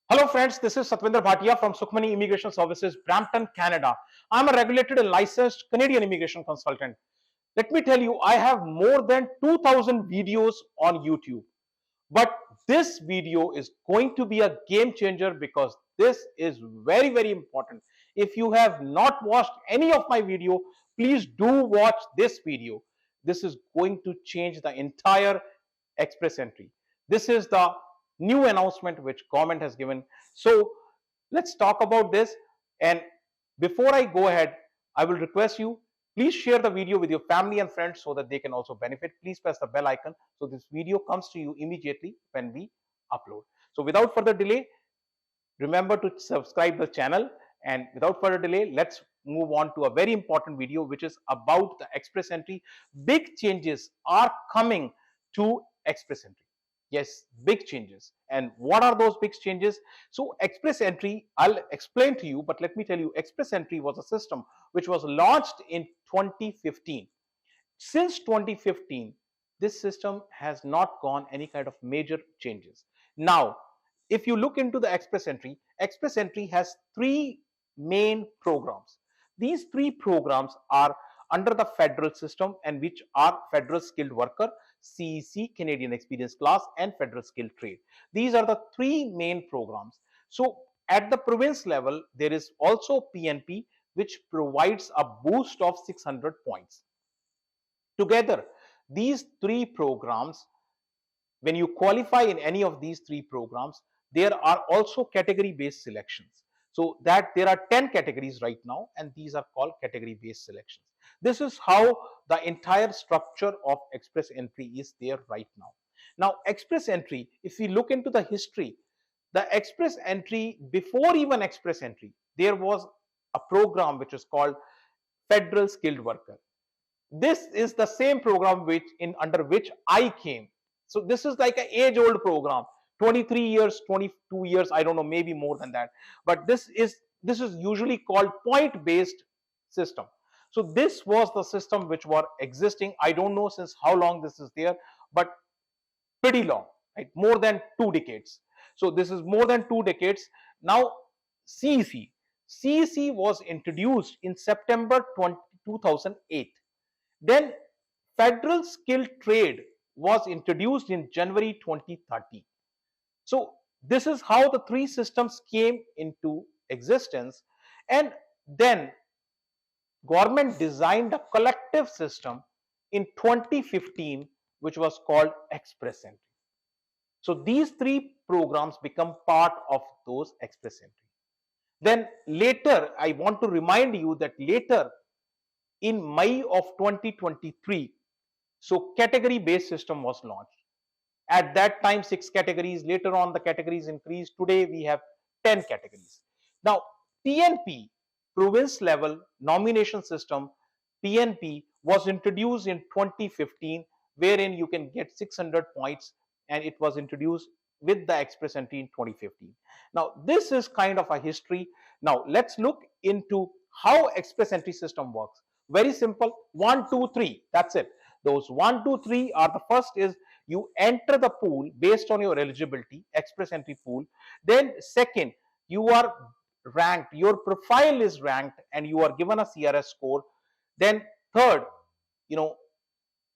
Hello friends, this is Satvinder Bhatia from Sukhmani Immigration Services, Brampton, Canada. I'm a regulated and licensed Canadian immigration consultant. Let me tell you, I have more than 2000 videos on YouTube. But this video is going to be a game changer because this is very important. If you have not watched any of my video, please do watch this video. This is going to change the entire express entry. This is the new announcement which government has given. So let's talk about this. And before I go ahead, I will request you, please share the video with your family and friends so that they can also benefit. Please press the bell icon so this video comes to you immediately when we upload. So without further delay, remember to subscribe the channel, and without further delay, let's move on to a very important video which is about the express entry. Big changes are coming to express entry. Yes, big changes. And what are those big changes? So express entry, I'll explain to you, but let me tell you, express entry was a system which was launched in 2015. Since 2015, this system has not gone any kind of major changes. Now, if you look into the express entry has three main programs. These three programs are under the federal system, and which are federal skilled worker, CEC, Canadian experience class, and federal skilled trade. These are the three main programs. So at the province level, there is also PNP, which provides a boost of 600 points. Together, these three programs, when you qualify in any of these three programs, there are also category based selections. So that there are 10 categories right now, and these are called category based selections. This is how the entire structure of express entry is there right now. Now, express entry, if we look into the history, the express entry, before even express entry, there was a program which is called federal skilled worker. This is the same program which in under which I came. So this is like an age old program, 23 years, 22 years, I don't know, maybe more than that. But this is usually called point based system. So this was the system which were existing. I don't know since how long this is there, but pretty long, right? More than 2 decades. So this is more than 2 decades. Now CEC was introduced in September 2008. Then federal skilled trade was introduced in January 2030. So this is how the three systems came into existence. And then government designed a collective system in 2015 which was called express entry. So these three programs become part of those express entry. Then later, I want to remind you that later in May of 2023, so category based system was launched. At that time, 6 categories. Later on, the categories increased. Today, we have 10 categories. Now, PNP, province level nomination system, PNP was introduced in 2015, wherein you can get 600 points, and it was introduced with the express entry in 2015. Now, this is kind of a history. Now, let's look into how express entry system works. Very simple. 1, 2, 3. That's it. Those 1, 2, 3 are the first is you enter the pool based on your eligibility, express entry pool. Then second, you are ranked, your profile is ranked, and you are given a CRS score. Then third, you know,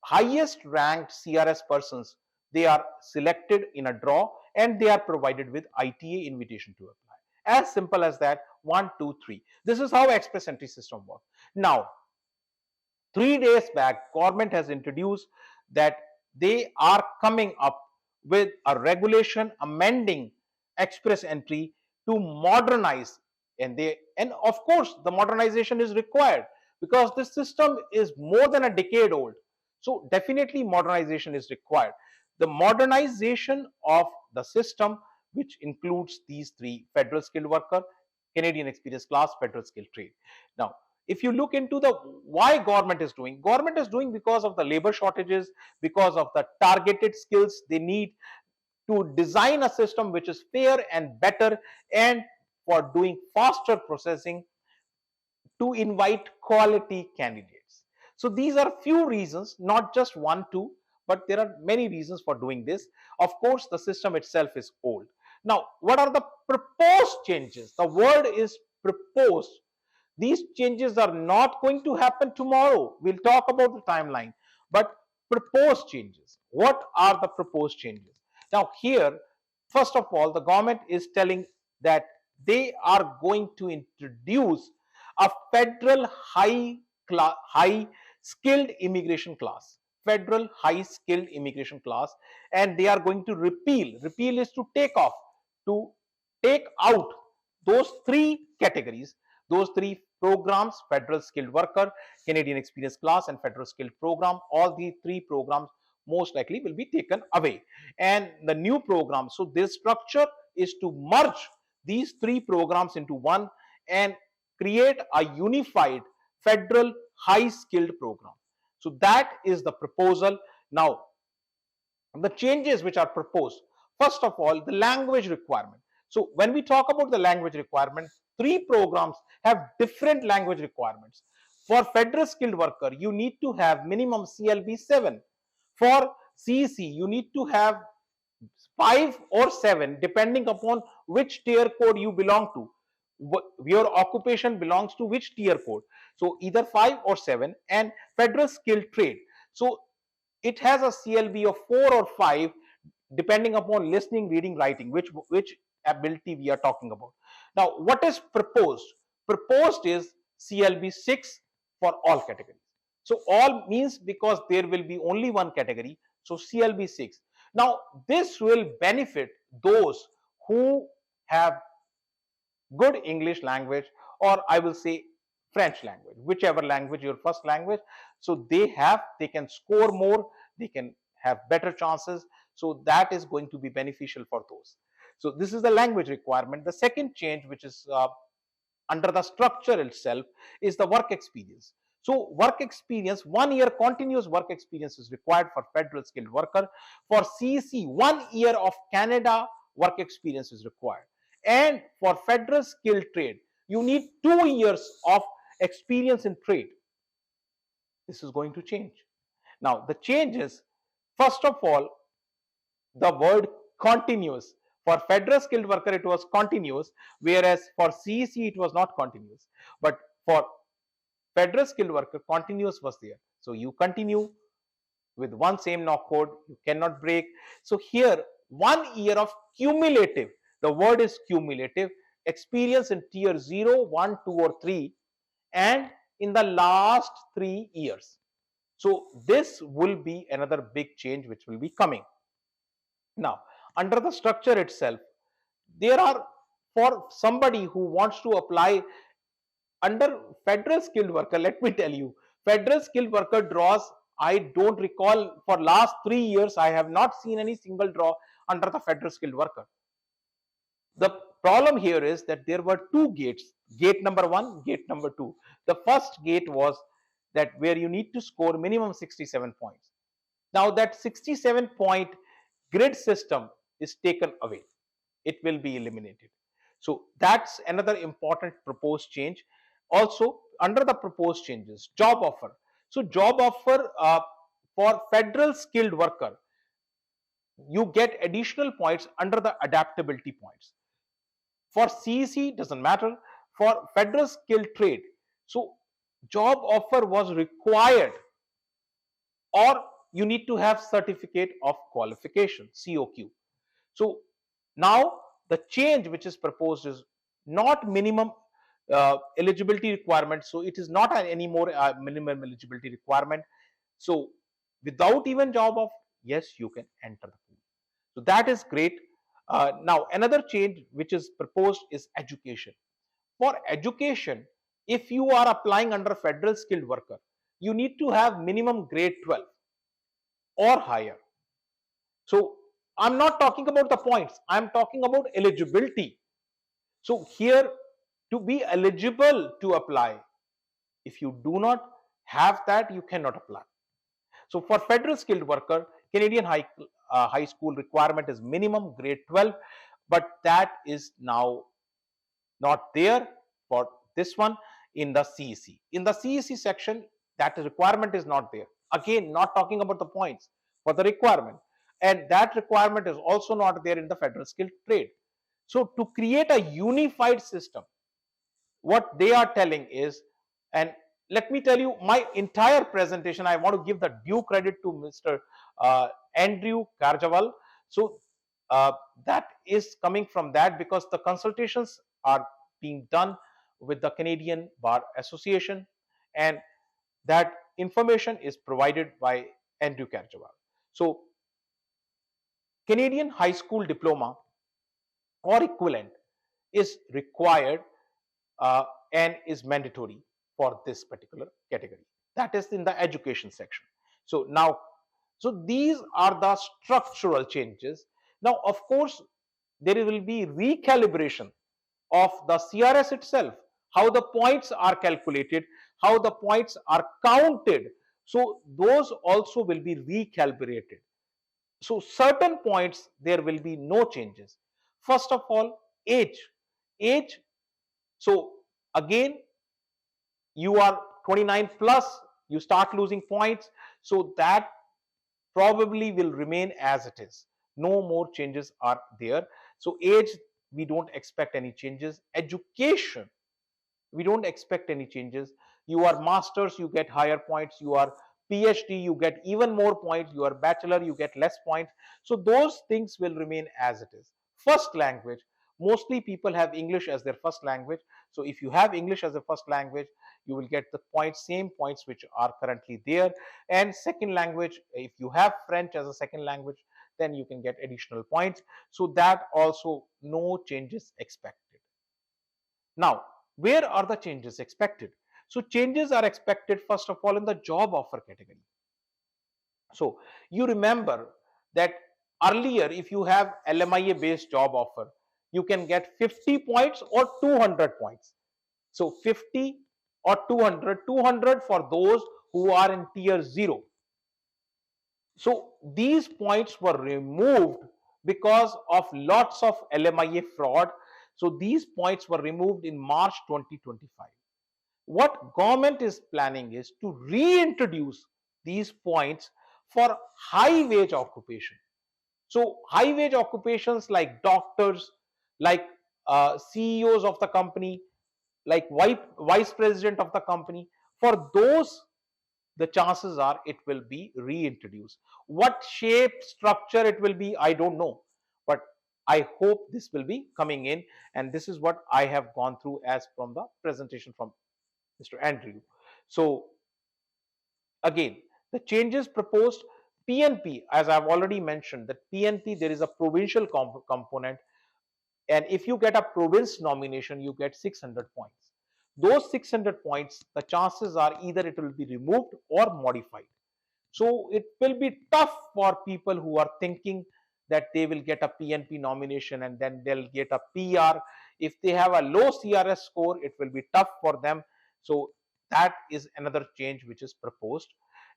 highest ranked CRS persons, they are selected in a draw, and they are provided with ITA invitation to apply. As simple as that. 1, 2, 3. This is how express entry system works. Now, 3 days back, government has introduced that they are coming up with a regulation amending express entry to modernize, and of course the modernization is required because this system is more than a decade old. So definitely modernization is required. The modernization of the system, which includes these three: federal skilled worker, Canadian experience class, federal skilled trade. Now, if you look into the why government is doing because of the labor shortages, because of the targeted skills they need to design a system which is fair and better, and for doing faster processing to invite quality candidates. So these are few reasons, not just one, two, but there are many reasons for doing this. Of course, the system itself is old. Now, what are the proposed changes? The word is proposed. These changes are not going to happen tomorrow. We'll talk about the timeline, but proposed changes. What are the proposed changes? Now, here, first of all, the government is telling that they are going to introduce a federal high skilled immigration class. Federal high skilled immigration class, and they are going to repeal. Repeal is to take off, to take out those three categories, those three programs: federal skilled worker, Canadian experience class, and federal skilled program. All these three programs most likely will be taken away, and the new program, so this structure is to merge these three programs into one and create a unified federal high skilled program. So that is the proposal. Now, the changes which are proposed, first of all, the language requirement. So when we talk about the language requirement, three programs have different language requirements. For federal skilled worker, you need to have minimum CLB 7. For CEC, you need to have 5 or 7 depending upon which tier code you belong to. Your occupation belongs to which tier code. So either 5 or 7. And federal skilled trade, so it has a CLB of 4 or 5 depending upon listening, reading, writing, which ability we are talking about. Now, what is proposed? Proposed is CLB 6 for all categories. So all means because there will be only one category, so CLB 6. Now, this will benefit those who have good English language, or I will say French language, whichever language your first language. So they can score more, they can have better chances. So that is going to be beneficial for those. So this is the language requirement. The second change, which is under the structure itself, is the work experience. So work experience, 1 year continuous work experience is required for federal skilled worker. For CEC, 1 year of Canada work experience is required. And for federal skilled trade, you need 2 years of experience in trade. This is going to change. Now, the change is, first of all, the word continuous. For federal skilled worker, it was continuous, whereas for CEC, it was not continuous. But for federal skilled worker, continuous was there. So you continue with one same knock code, you cannot break. So here, 1 year of cumulative, the word is cumulative, experience in tier 0, 1, 2, or 3, and in the last 3 years. So this will be another big change which will be coming. Now, under the structure itself, there are, for somebody who wants to apply under federal skilled worker, let me tell you, federal skilled worker draws, I don't recall, for last 3 years I have not seen any single draw under the federal skilled worker. The problem here is that there were two gates, gate number 1, gate number 2. The first gate was that where you need to score minimum 67 points. Now that 67 point grid system is taken away, it will be eliminated. So that's another important proposed change. Also, under the proposed changes, job offer. So job offer for federal skilled worker, you get additional points under the adaptability points. For CEC, doesn't matter. For federal skilled trade, so job offer was required, or you need to have certificate of qualification, COQ. So now the change which is proposed is not minimum eligibility requirement. So it is not anymore minimum eligibility requirement. So without even job offer, yes, you can enter the pool. So that is great. Now another change which is proposed is education. For education, if you are applying under federal skilled worker, you need to have minimum grade 12 or higher. So I'm not talking about the points, I'm talking about eligibility. So here, to be eligible to apply, if you do not have that, you cannot apply. So for federal skilled worker, Canadian high school requirement is minimum grade 12, but that is now not there for this one in the CEC. In the CEC section, that requirement is not there. Again, not talking about the points for the requirement. And that requirement is also not there in the federal skilled trade. So to create a unified system, what they are telling is, and let me tell you my entire presentation, I want to give the due credit to Mr. Andrew Karjaval. So uh, that is coming from that, because the consultations are being done with the Canadian Bar Association, and that information is provided by Andrew Karjaval. So Canadian high school diploma or equivalent is required uh, and is mandatory for this particular category. That is in the education section. So now, so these are the structural changes. Now, of course, there will be recalibration of the CRS itself, how the points are calculated, how the points are counted. So those also will be recalibrated. So certain points there will be no changes. First of all, age. Age. So again, you are 29 plus, you start losing points. So that probably will remain as it is. No more changes are there. So age, we don't expect any changes. Education, we don't expect any changes. You are masters, you get higher points. You are PhD, you get even more points. You are bachelor, you get less points. So those things will remain as it is. First language, mostly people have English as their first language. So if you have English as a first language, you will get the points, same points which are currently there. And second language, if you have French as a second language, then you can get additional points. So that also no changes expected. Now, where are the changes expected? So changes are expected first of all in the job offer category. So you remember that earlier, if you have LMIA based job offer, you can get 50 points or 200 points. So 50 or 200, 200 for those who are in tier 0. So these points were removed because of lots of LMIA fraud. So these points were removed in March 2025. What government is planning is to reintroduce these points for high wage occupation. So high wage occupations like doctors, like CEOs of the company, like vice president of the company, for those the chances are it will be reintroduced. What shape, structure it will be, I don't know. But I hope this will be coming in. And this is what I have gone through as from the presentation from Mr. Andrew. So again, the changes proposed, PNP, as I've already mentioned, that PNP, there is a provincial component. And if you get a province nomination, you get 600 points. Those 600 points, the chances are either it will be removed or modified. So it will be tough for people who are thinking that they will get a PNP nomination and then they'll get a PR. If they have a low CRS score, it will be tough for them. So that is another change which is proposed.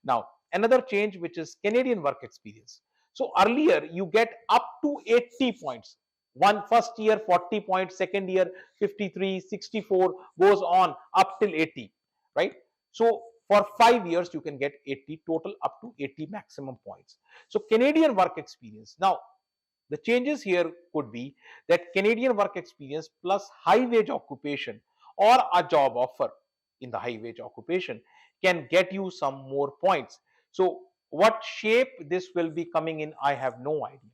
Now, another change which is Canadian work experience. So earlier you get up to 80 points. One first year 40 points, second year 53, 64, goes on up till 80, right? So for 5 years you can get 80 total, up to 80 maximum points. So Canadian work experience. Now the changes here could be that Canadian work experience plus high wage occupation or a job offer in the high wage occupation can get you some more points. So what shape this will be coming in, I have no idea,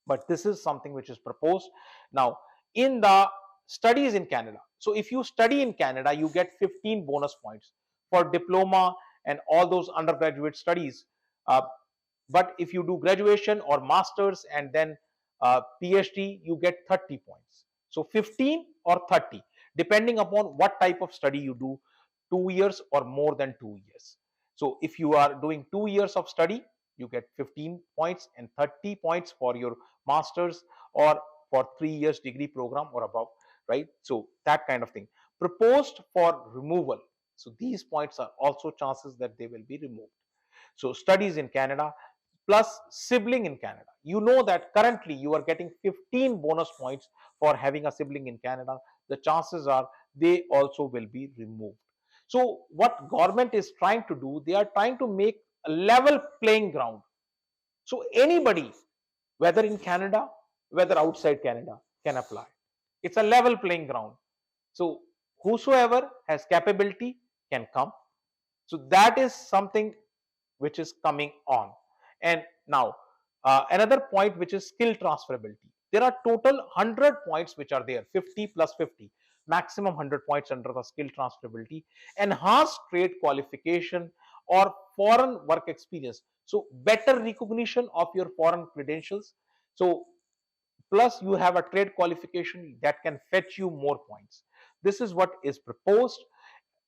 but this is something which is proposed. Now in the studies in Canada, so if you study in Canada, you get 15 bonus points for diploma and all those undergraduate studies. But if you do graduation or masters and then PhD, you get 30 points. So 15 or 30, depending upon what type of study you do, 2 years or more than 2 years. So if you are doing 2 years of study, you get 15 points, and 30 points for your masters or for 3 years degree program or above, right? So that kind of thing. Proposed for removal. So these points are also chances that they will be removed. So studies in Canada plus sibling in Canada. You know that currently you are getting 15 bonus points for having a sibling in Canada. The chances are they also will be removed. So what government is trying to do, they are trying to make a level playing ground. So anybody, whether in Canada, whether outside Canada, can apply. It's a level playing ground. So whosoever has capability can come. So that is something which is coming on. And now another point, which is skill transferability. There are total 100 points which are there, 50 plus 50, maximum 100 points under the skill transferability. Enhanced trade qualification or foreign work experience. So better recognition of your foreign credentials. So plus you have a trade qualification that can fetch you more points. This is what is proposed.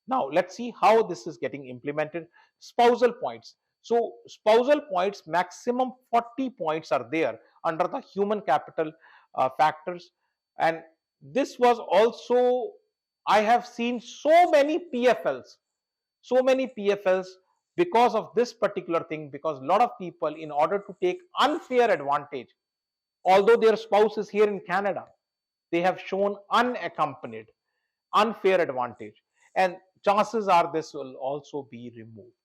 Now let's see how this is getting implemented. Spousal points. So spousal points, maximum 40 points are there under the human capital factors. And this was also, I have seen so many PFLs because of this particular thing, because a lot of people, in order to take unfair advantage, although their spouse is here in Canada, they have shown unaccompanied unfair advantage, and chances are this will also be removed.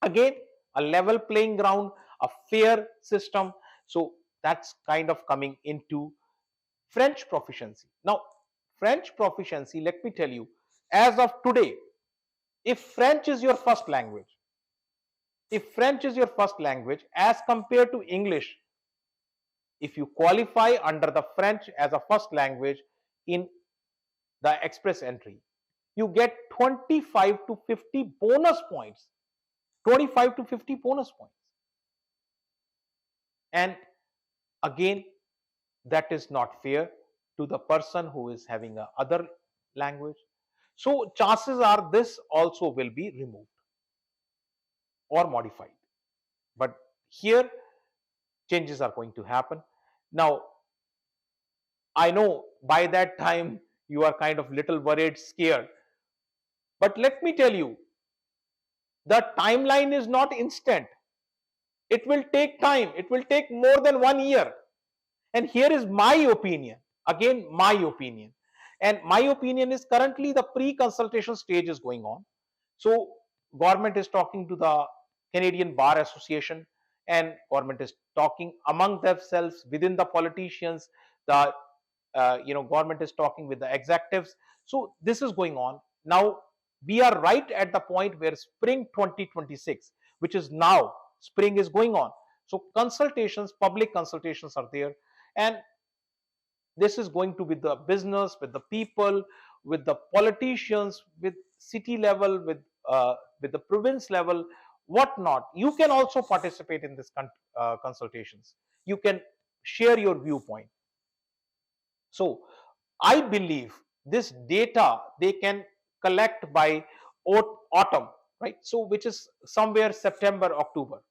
Again, a level playing ground, a fair system. So that's kind of coming into French proficiency. Now, French proficiency, let me tell you, as of today, if French is your first language, as compared to English, if you qualify under the French as a first language in the express entry, you get 25 to 50 bonus points. 25 to 50 bonus points. And again, that is not fair to the person who is having a other language. So chances are this also will be removed or modified. But here changes are going to happen. Now, I know by that time you are kind of little worried, scared. But let me tell you, the timeline is not instant. It will take time. It will take more than 1 year. And here is my opinion. Again, my opinion. And my opinion is, currently the pre-consultation stage is going on. So government is talking to the Canadian Bar Association, and government is talking among themselves within the politicians. The government is talking with the executives. So this is going on. Now we are right at the point where spring 2026, which is now, spring is going on. So consultations, public consultations are there, and this is going to be the business, with the people, with the politicians, with city level, with the province level, whatnot. You can also participate in this consultations. You can share your viewpoint. So I believe this data they can collect by autumn, right? So which is somewhere September, October.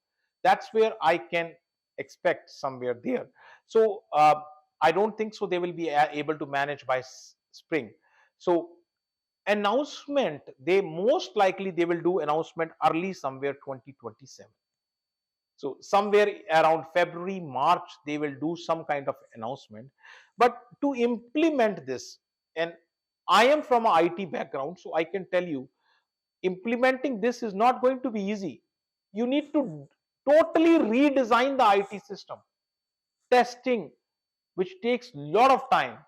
That's where I can expect somewhere there. So I don't think so they will be able to manage by spring. So announcement, they most likely they will do announcement early somewhere 2027. So somewhere around February, March, they will do some kind of announcement. But to implement this, and I am from an IT background, so I can tell you, implementing this is not going to be easy. You need to totally redesign the IT system. Testing, which takes a lot of time.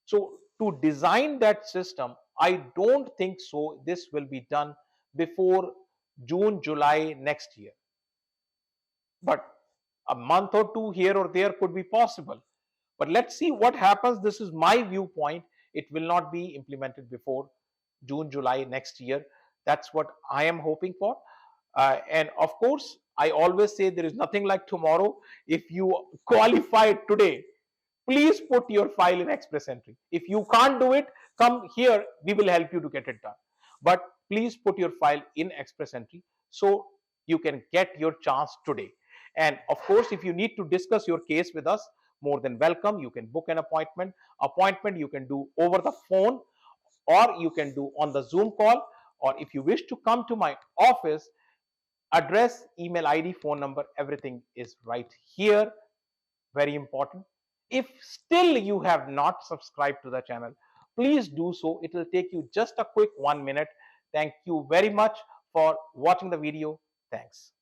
So to design that system, I don't think so this will be done before June, July next year. But a month or two here or there could be possible. But let's see what happens. This is my viewpoint. It will not be implemented before June, July next year. That's what I am hoping for. And of course, I always say there is nothing like tomorrow. If you qualify today, please put your file in express entry. If you can't do it, come here, we will help you to get it done. But please put your file in express entry so you can get your chance today. And of course, if you need to discuss your case with us, more than welcome. You can book an appointment. Appointment you can do over the phone, or you can do on the Zoom call, or if you wish to come to my office, address, email ID, phone number, everything is right here. Very important. If still you have not subscribed to the channel, please do so. It will take you just a quick 1 minute. Thank you very much for watching the video. Thanks.